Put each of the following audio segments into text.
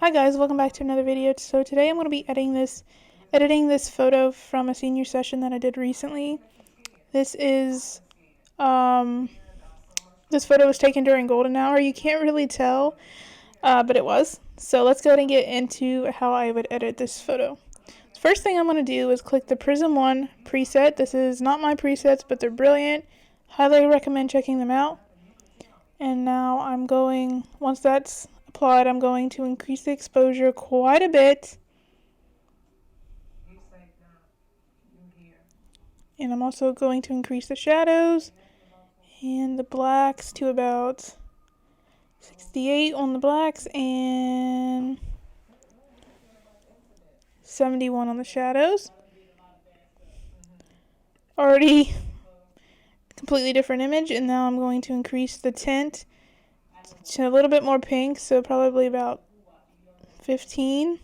Hi guys, welcome back to another video. So today I'm going to be editing this photo from a senior session that I did recently. This photo was taken during golden hour. You can't really tell, but it was. So let's go ahead and get into how I would edit this photo. First thing I'm going to do is click the Prism 1 preset. This is not my presets, but they're brilliant. Highly recommend checking them out. And now once that's applied, I'm going to increase the exposure quite a bit. And I'm also going to increase the shadows and the blacks to about 68 on the blacks and 71 on the shadows. Already completely different image, and now I'm going to increase the tint to a little bit more pink, so probably about 15.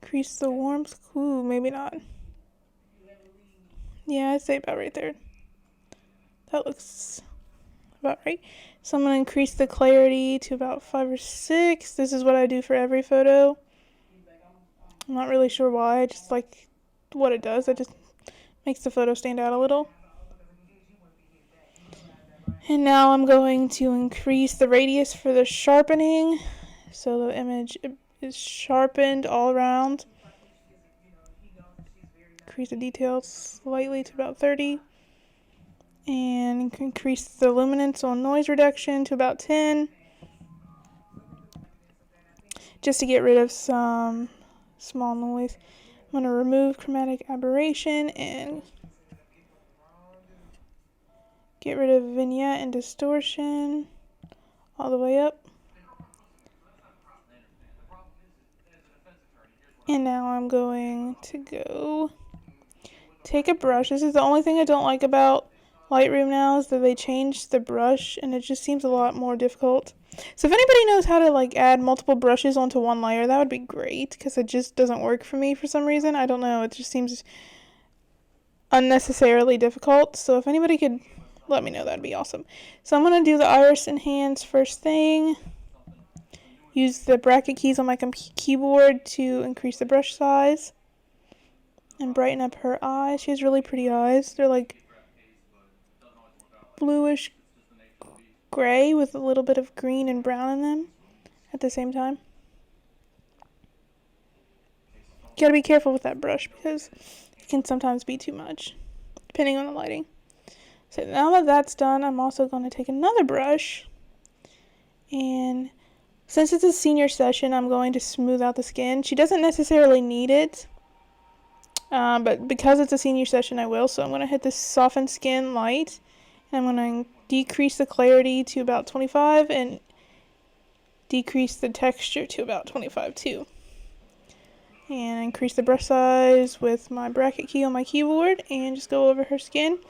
Increase the warmth. Ooh, maybe not. Yeah, I'd say about right there. That looks about right. So I'm going to increase the clarity to about 5 or 6. This is what I do for every photo. I'm not really sure why. I just like what it does. It just makes the photo stand out a little. And now I'm going to increase the radius for the sharpening, so the image is sharpened all around. Increase the details slightly to about 30. And increase the luminance on noise reduction to about 10. Just to get rid of some small noise. I'm going to remove chromatic aberration and get rid of vignette and distortion all the way up. And now I'm going to go take a brush. This is the only thing I don't like about Lightroom now, is that they changed the brush and it just seems a lot more difficult. So if anybody knows how to add multiple brushes onto one layer, that would be great, because it just doesn't work for me for some reason. I don't know, it just seems unnecessarily difficult. So if anybody could let me know, that'd be awesome. So I'm going to do the iris and hands first thing. Use the bracket keys on my keyboard to increase the brush size and brighten up her eyes. She has really pretty eyes. They're like bluish gray with a little bit of green and brown in them at the same time. You gotta be careful with that brush because it can sometimes be too much, depending on the lighting. So now that that's done, I'm also going to take another brush, and since it's a senior session, I'm going to smooth out the skin. She doesn't necessarily need it, but because it's a senior session, I will. So I'm going to hit this soften skin light, and I'm going to decrease the clarity to about 25 and decrease the texture to about 25 too. And increase the brush size with my bracket key on my keyboard and just go over her skin.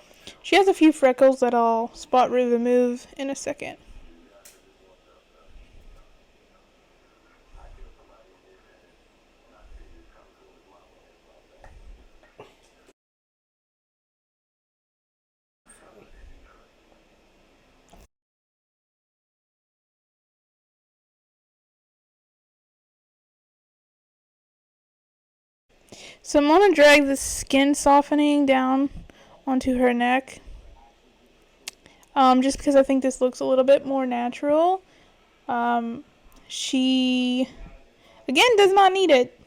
She has a few freckles that I'll spot remove in a second. So I'm going to drag the skin softening down onto her neck, just because I think this looks a little bit more natural. She, again, does not need it,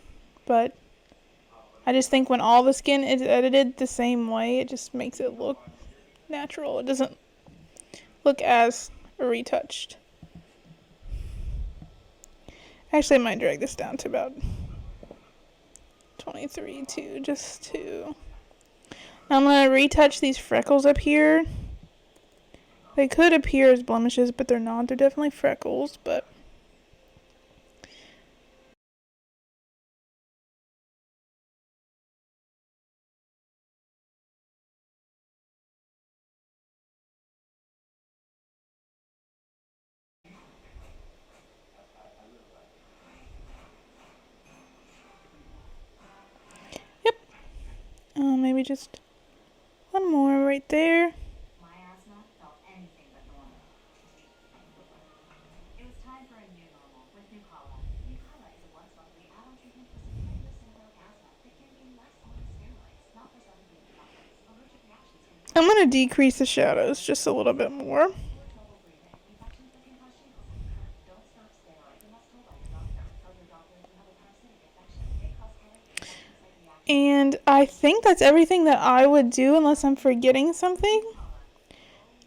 but I just think when all the skin is edited the same way, it just makes it look natural. It doesn't look as retouched. Actually, I might drag this down to about 23 too, just to. Now I'm going to retouch these freckles up here. They could appear as blemishes, but they're not. They're definitely freckles, but. Yep. Maybe just one more right there. I'm going to decrease the shadows just a little bit more. And I think that's everything that I would do, unless I'm forgetting something.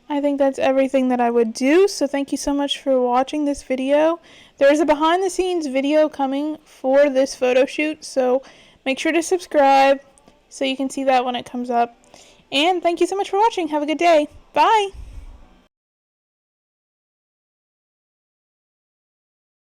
I think that's everything that I would do. So thank you so much for watching this video. There's a behind the scenes video coming for this photo shoot, so make sure to subscribe so you can see that when it comes up. And thank you so much for watching. Have a good day. Bye.